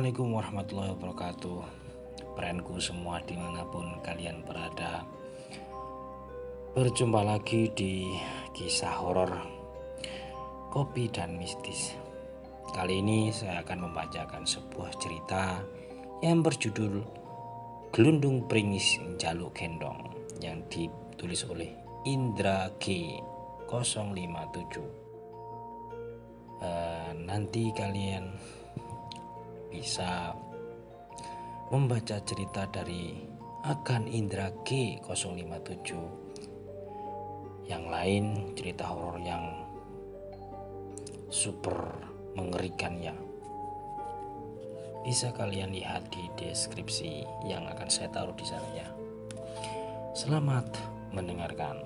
Assalamualaikum warahmatullahi wabarakatuh. Friendku semua dimanapun kalian berada, berjumpa lagi di kisah horor kopi dan mistis. Kali ini saya akan membacakan sebuah cerita yang berjudul Glundung Pringis Njaluk Gendong yang ditulis oleh Indra G 057. Nanti kalian bisa membaca cerita dari Agan Indra G 057. Yang lain cerita horor yang super mengerikan ya, bisa kalian lihat di deskripsi yang akan saya taruh di sana ya. Selamat mendengarkan.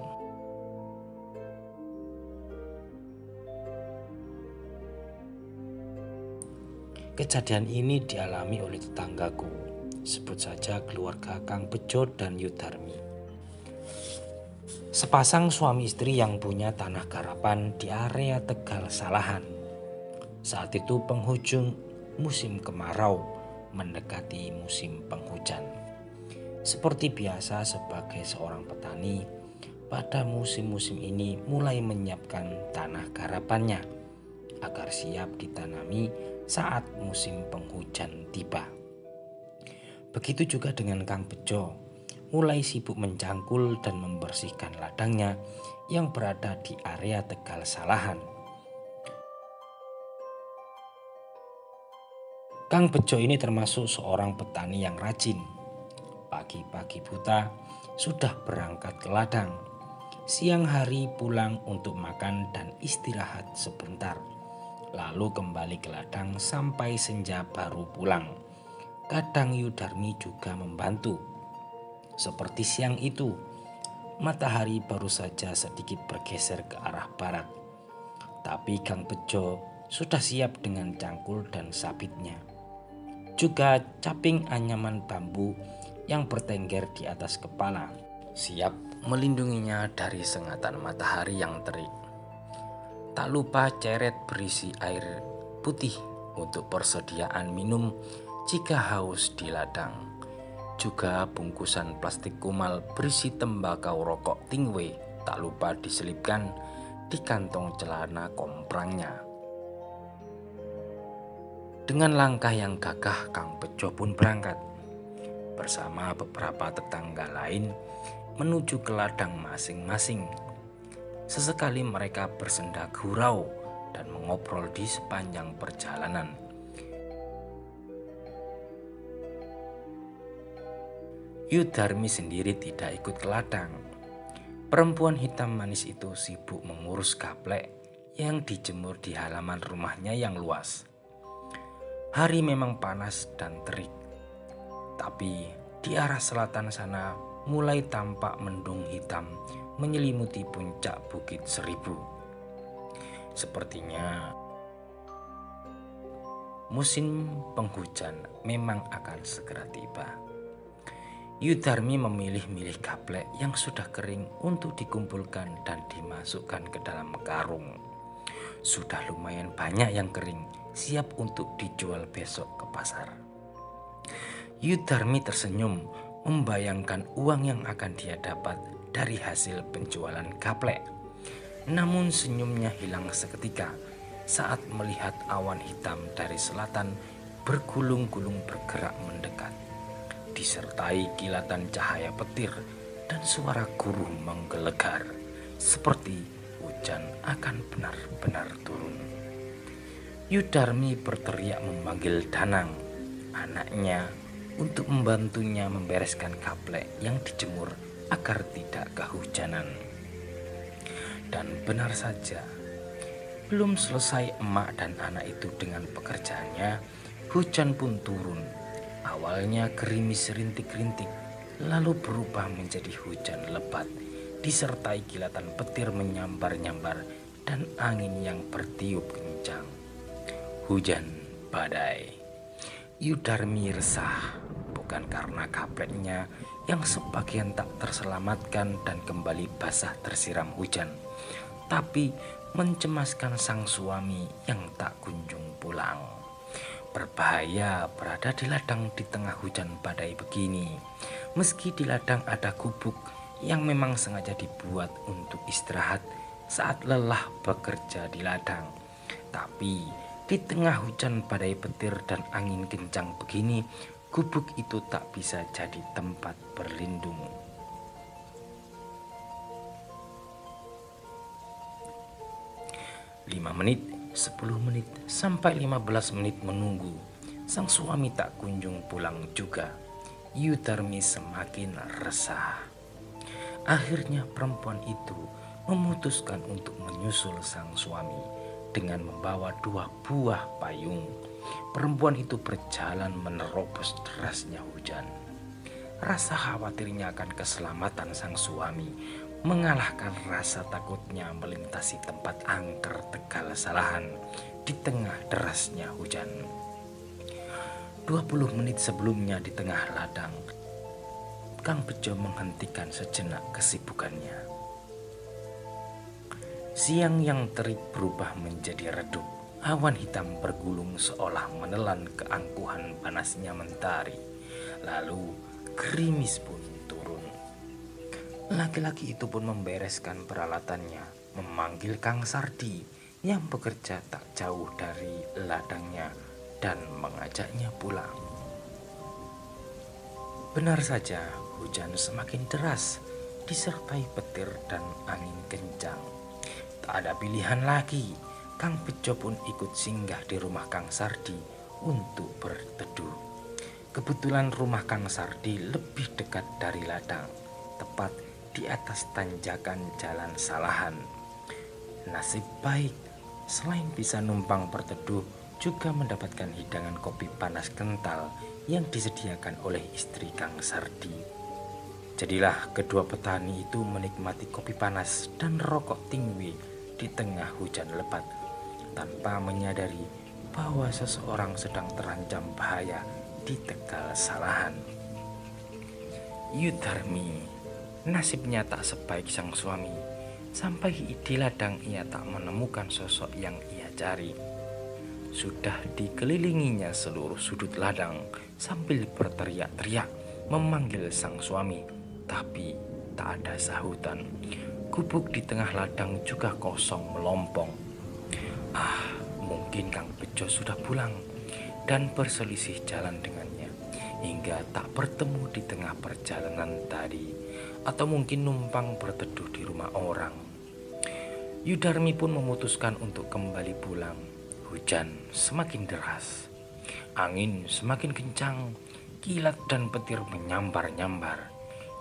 Kejadian ini dialami oleh tetanggaku, sebut saja keluarga Kang Bejo dan Yudarmi. Sepasang suami istri yang punya tanah garapan di area Tegal Salahan. Saat itu penghujung musim kemarau mendekati musim penghujan. Seperti biasa sebagai seorang petani, pada musim-musim ini mulai menyiapkan tanah garapannya agar siap ditanami saat musim penghujan tiba. Begitu juga dengan Kang Bejo, mulai sibuk mencangkul dan membersihkan ladangnya yang berada di area Tegal Salahan. Kang Bejo ini termasuk seorang petani yang rajin. Pagi-pagi buta sudah berangkat ke ladang. Siang hari pulang untuk makan dan istirahat sebentar. Lalu kembali ke ladang sampai senja baru pulang. Kadang Yudarmi juga membantu. Seperti siang itu, matahari baru saja sedikit bergeser ke arah barat. Tapi Kang Bejo sudah siap dengan cangkul dan sabitnya. Juga caping anyaman bambu yang bertengger di atas kepala, siap melindunginya dari sengatan matahari yang terik. Tak lupa ceret berisi air putih untuk persediaan minum jika haus di ladang. Juga bungkusan plastik kumal berisi tembakau rokok Tingwe tak lupa diselipkan di kantong celana komprangnya. Dengan langkah yang gagah, Kang Bejo pun berangkat bersama beberapa tetangga lain menuju ke ladang masing-masing. Sesekali mereka bersenda gurau dan mengobrol di sepanjang perjalanan. Yudarmi sendiri tidak ikut ke ladang. Perempuan hitam manis itu sibuk mengurus gaplek yang dijemur di halaman rumahnya yang luas. Hari memang panas dan terik, tapi di arah selatan sana mulai tampak mendung hitam menyelimuti puncak Bukit Seribu. Sepertinya musim penghujan memang akan segera tiba. Yudarmi memilih-milih gaplek yang sudah kering untuk dikumpulkan dan dimasukkan ke dalam karung. Sudah lumayan banyak yang kering, siap untuk dijual besok ke pasar. Yudarmi tersenyum membayangkan uang yang akan dia dapat dari hasil penjualan gaplek. Namun senyumnya hilang seketika saat melihat awan hitam dari selatan bergulung-gulung bergerak mendekat, disertai kilatan cahaya petir dan suara guruh menggelegar, seperti hujan akan benar-benar turun. Yudarmi berteriak memanggil Danang, anaknya, untuk membantunya membereskan gaplek yang dijemur agar tidak kehujanan. Dan benar saja, belum selesai emak dan anak itu dengan pekerjaannya, hujan pun turun. Awalnya gerimis rintik-rintik, lalu berubah menjadi hujan lebat, disertai kilatan petir menyambar-nyambar dan angin yang bertiup kencang. Hujan badai. Yudarmi resah, bukan karena gapleknya yang sebagian tak terselamatkan dan kembali basah tersiram hujan, tapi mencemaskan sang suami yang tak kunjung pulang. Berbahaya berada di ladang di tengah hujan badai begini. Meski di ladang ada gubuk yang memang sengaja dibuat untuk istirahat saat lelah bekerja di ladang. Tapi di tengah hujan badai petir dan angin kencang begini, gubuk itu tak bisa jadi tempat berlindung. 5 menit, 10 menit, sampai 15 menit menunggu. Sang suami tak kunjung pulang juga. Yudarmi semakin resah. Akhirnya perempuan itu memutuskan untuk menyusul sang suami dengan membawa 2 buah payung. Perempuan itu berjalan menerobos derasnya hujan. Rasa khawatirnya akan keselamatan sang suami mengalahkan rasa takutnya melintasi tempat angker Tegal Salahan di tengah derasnya hujan. 20 menit sebelumnya di tengah ladang, Kang Bejo menghentikan sejenak kesibukannya. Siang yang terik berubah menjadi redup. Awan hitam bergulung seolah menelan keangkuhan panasnya mentari. Lalu gerimis pun turun. Laki-laki itu pun membereskan peralatannya, memanggil Kang Sardi yang bekerja tak jauh dari ladangnya dan mengajaknya pulang. Benar saja, hujan semakin deras, disertai petir dan angin kencang. Tak ada pilihan lagi, Kang Bejo pun ikut singgah di rumah Kang Sardi untuk berteduh. Kebetulan rumah Kang Sardi lebih dekat dari ladang, tepat di atas tanjakan Jalan Salahan. Nasib baik, selain bisa numpang berteduh, juga mendapatkan hidangan kopi panas kental yang disediakan oleh istri Kang Sardi. Jadilah kedua petani itu menikmati kopi panas dan rokok tingwi di tengah hujan lebat, tanpa menyadari bahwa seseorang sedang terancam bahaya di Tegal Salahan. Yudarmi nasibnya tak sebaik sang suami. Sampai di ladang ia tak menemukan sosok yang ia cari. Sudah dikelilinginya seluruh sudut ladang sambil berteriak-teriak memanggil sang suami, tapi tak ada sahutan. Gubuk di tengah ladang juga kosong melompong. Mungkin Kang Bejo sudah pulang dan berselisih jalan dengannya hingga tak bertemu di tengah perjalanan tadi, atau mungkin numpang berteduh di rumah orang. Yudarmi pun memutuskan untuk kembali pulang. Hujan semakin deras, angin semakin kencang, kilat dan petir menyambar-nyambar.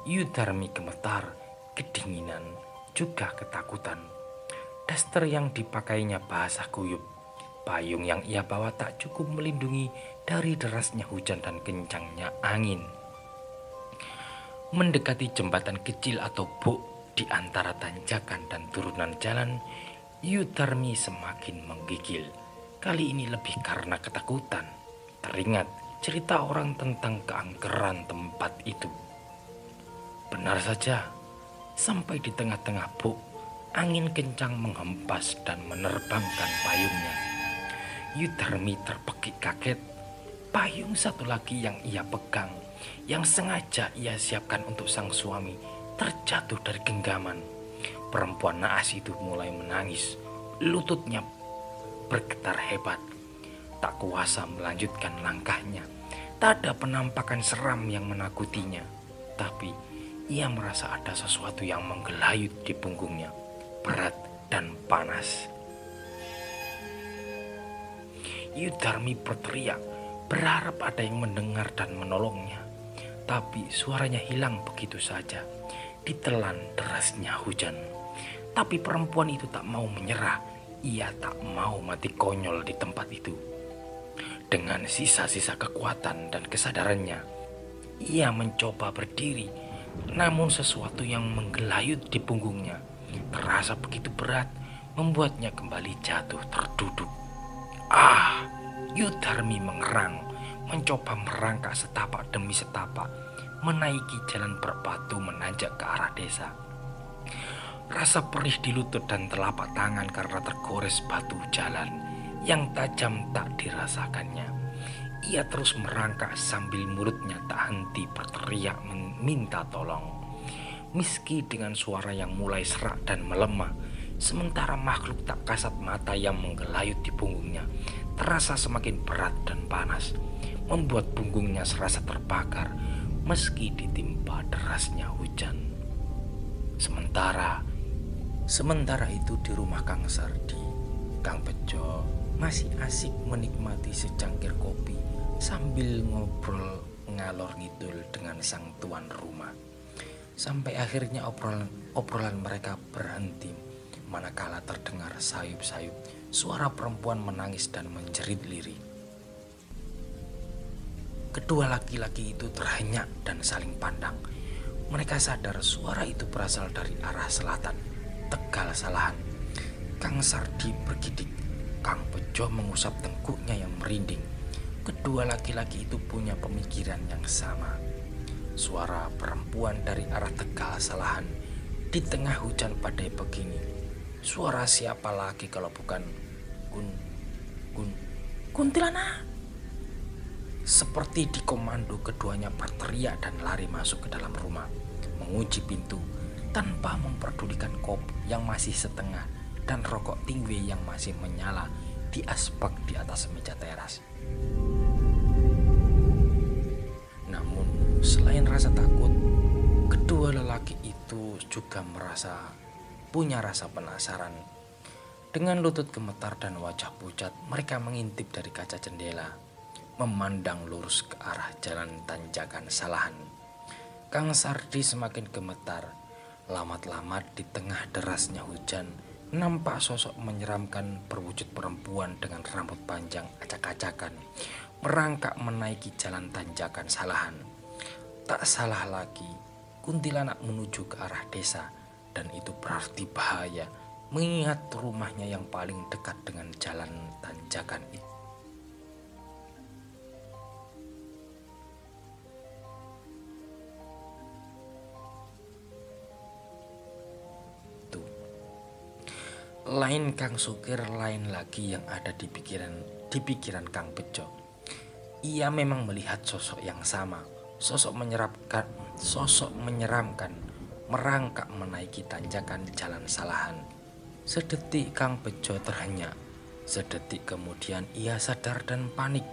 Yudarmi gemetar, kedinginan, juga ketakutan. Daster yang dipakainya basah kuyup. Payung yang ia bawa tak cukup melindungi dari derasnya hujan dan kencangnya angin. Mendekati jembatan kecil atau buk di antara tanjakan dan turunan jalan, Yudarmi semakin menggigil. Kali ini lebih karena ketakutan. Teringat cerita orang tentang keangkeran tempat itu. Benar saja, sampai di tengah-tengah buk, angin kencang menghempas dan menerbangkan payungnya. Yudarmi terpekik kaget. Payung satu lagi yang ia pegang, yang sengaja ia siapkan untuk sang suami, terjatuh dari genggaman. Perempuan naas itu mulai menangis. Lututnya bergetar hebat. Tak kuasa melanjutkan langkahnya. Tak ada penampakan seram yang menakutinya, tapi ia merasa ada sesuatu yang menggelayut di punggungnya, berat dan panas. Yudarmi berteriak, berharap ada yang mendengar dan menolongnya. Tapi suaranya hilang begitu saja, ditelan derasnya hujan. Tapi perempuan itu tak mau menyerah. Ia tak mau mati konyol di tempat itu. Dengan sisa-sisa kekuatan dan kesadarannya, ia mencoba berdiri. Namun sesuatu yang menggelayut di punggungnya terasa begitu berat, membuatnya kembali jatuh terduduk. Yudarmi mengerang, mencoba merangkak setapak demi setapak, menaiki jalan berbatu menanjak ke arah desa. Rasa perih di lutut dan telapak tangan karena tergores batu jalan yang tajam tak dirasakannya. Ia terus merangkak sambil mulutnya tak henti berteriak meminta tolong. Meski dengan suara yang mulai serak dan melemah, sementara makhluk tak kasat mata yang menggelayut di punggungnya terasa semakin berat dan panas, membuat punggungnya serasa terbakar meski ditimpa derasnya hujan. Sementara itu di rumah Kang Sardi, Kang Bejo masih asik menikmati secangkir kopi sambil ngobrol ngalor ngidul dengan sang tuan rumah. Sampai akhirnya obrolan mereka berhenti manakala terdengar sayup-sayup suara perempuan menangis dan menjerit lirih. Kedua laki-laki itu terhenyak dan saling pandang. Mereka sadar suara itu berasal dari arah selatan, Tegal Salahan. Kang Sardi bergidik, Kang Bejo mengusap tengkuknya yang merinding. Kedua laki-laki itu punya pemikiran yang sama. Suara perempuan dari arah Tegal Salahan di tengah hujan badai begini. Suara siapa lagi kalau bukan kuntilanak? Seperti dikomando, keduanya berteriak dan lari masuk ke dalam rumah, mengunci pintu tanpa memperdulikan kopi yang masih setengah dan rokok tingwe yang masih menyala di aspek di atas meja teras. Namun selain rasa takut, kedua lelaki itu juga punya rasa penasaran. Dengan lutut gemetar dan wajah pucat, mereka mengintip dari kaca jendela, memandang lurus ke arah jalan tanjakan Salahan. Kang Sardi semakin gemetar. Lamat-lamat di tengah derasnya hujan, nampak sosok menyeramkan berwujud perempuan dengan rambut panjang acak-acakan merangkak menaiki jalan tanjakan Salahan. Tak salah lagi, kuntilanak menuju ke arah desa, dan itu berarti bahaya, mengingat rumahnya yang paling dekat dengan jalan tanjakan itu. Lain Kang Sukir, lain lagi yang ada di pikiran Kang Bejo. Ia memang melihat sosok yang sama, sosok menyeramkan merangkak menaiki tanjakan jalan Salahan. Sedetik Kang Bejo terhenyak. Sedetik kemudian ia sadar dan panik,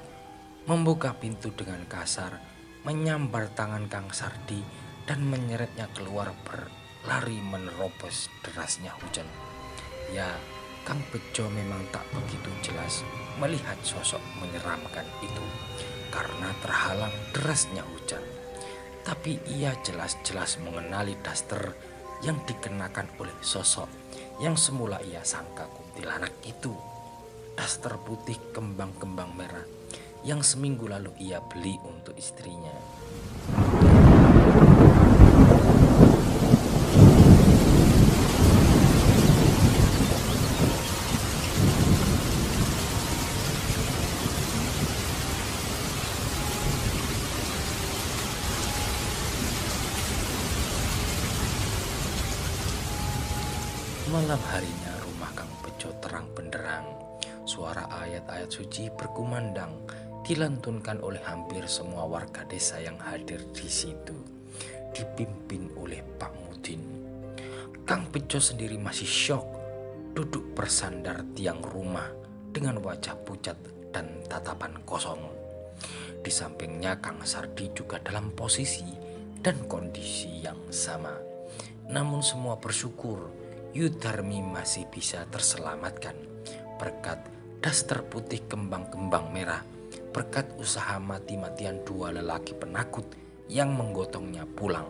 membuka pintu dengan kasar, menyambar tangan Kang Sardi dan menyeretnya keluar berlari menerobos derasnya hujan. Ya, Kang Bejo memang tak begitu jelas melihat sosok menyeramkan itu karena terhalang derasnya hujan. Tapi ia jelas-jelas mengenali daster yang dikenakan oleh sosok yang semula ia sangka kuntilanak itu. Daster putih kembang-kembang merah yang seminggu lalu ia beli untuk istrinya. Malam harinya rumah Kang Bejo terang benderang. Suara ayat-ayat suci berkumandang dilantunkan oleh hampir semua warga desa yang hadir di situ, dipimpin oleh Pak Mudin. Kang Bejo sendiri masih syok, duduk bersandar tiang rumah dengan wajah pucat dan tatapan kosong. Di sampingnya Kang Sardi juga dalam posisi dan kondisi yang sama. Namun semua bersyukur Yudarmi masih bisa terselamatkan berkat daster putih kembang-kembang merah, berkat usaha mati-matian dua lelaki penakut yang menggotongnya pulang,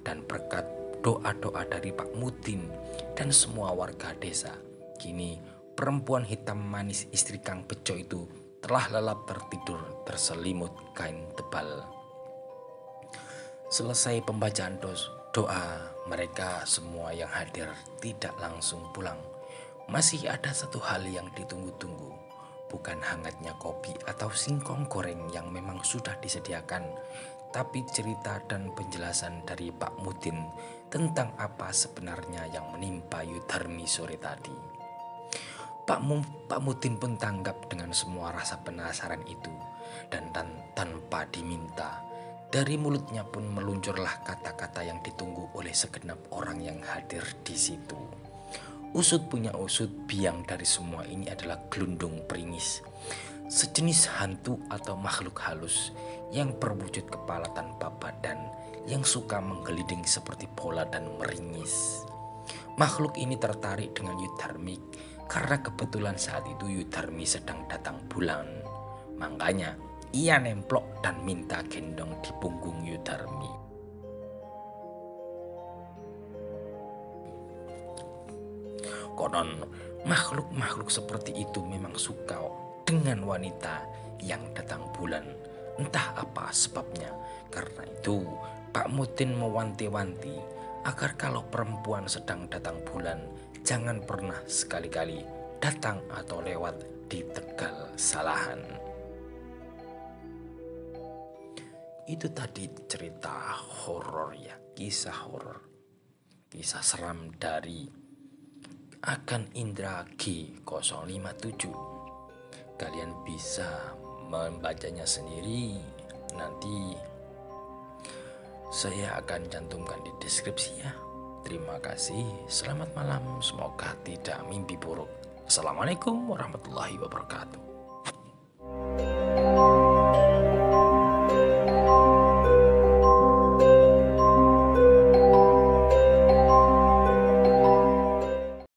dan berkat doa-doa dari Pak Mudin dan semua warga desa. Kini perempuan hitam manis istri Kang Bejo itu telah lelap tertidur terselimut kain tebal. Selesai pembacaan doa, mereka semua yang hadir tidak langsung pulang. Masih ada satu hal yang ditunggu-tunggu, bukan hangatnya kopi atau singkong goreng yang memang sudah disediakan, tapi cerita dan penjelasan dari Pak Mudin tentang apa sebenarnya yang menimpa Yudarmi sore tadi. Pak Mudin pun tanggap dengan semua rasa penasaran itu. Dan tanpa diminta, dari mulutnya pun meluncurlah kata-kata yang ditunggu oleh segenap orang yang hadir di situ. Usut punya usut, biang dari semua ini adalah gelundung peringis, sejenis hantu atau makhluk halus yang berwujud kepala tanpa badan, yang suka menggelinding seperti bola dan meringis. Makhluk ini tertarik dengan Yudarmi karena kebetulan saat itu Yudarmi sedang datang bulan. Makanya ia nemplok dan minta gendong di punggung Yudarmi. Konon makhluk-makhluk seperti itu memang suka dengan wanita yang datang bulan. Entah apa sebabnya. Karena itu Pak Mutin mewanti-wanti agar kalau perempuan sedang datang bulan, jangan pernah sekali-kali datang atau lewat di Tegal Salahan. Itu tadi cerita horor ya, kisah horor, kisah seram dari Agan Indra G057. Kalian bisa membacanya sendiri, nanti saya akan cantumkan di deskripsi ya. Terima kasih, selamat malam, semoga tidak mimpi buruk. Assalamualaikum warahmatullahi wabarakatuh.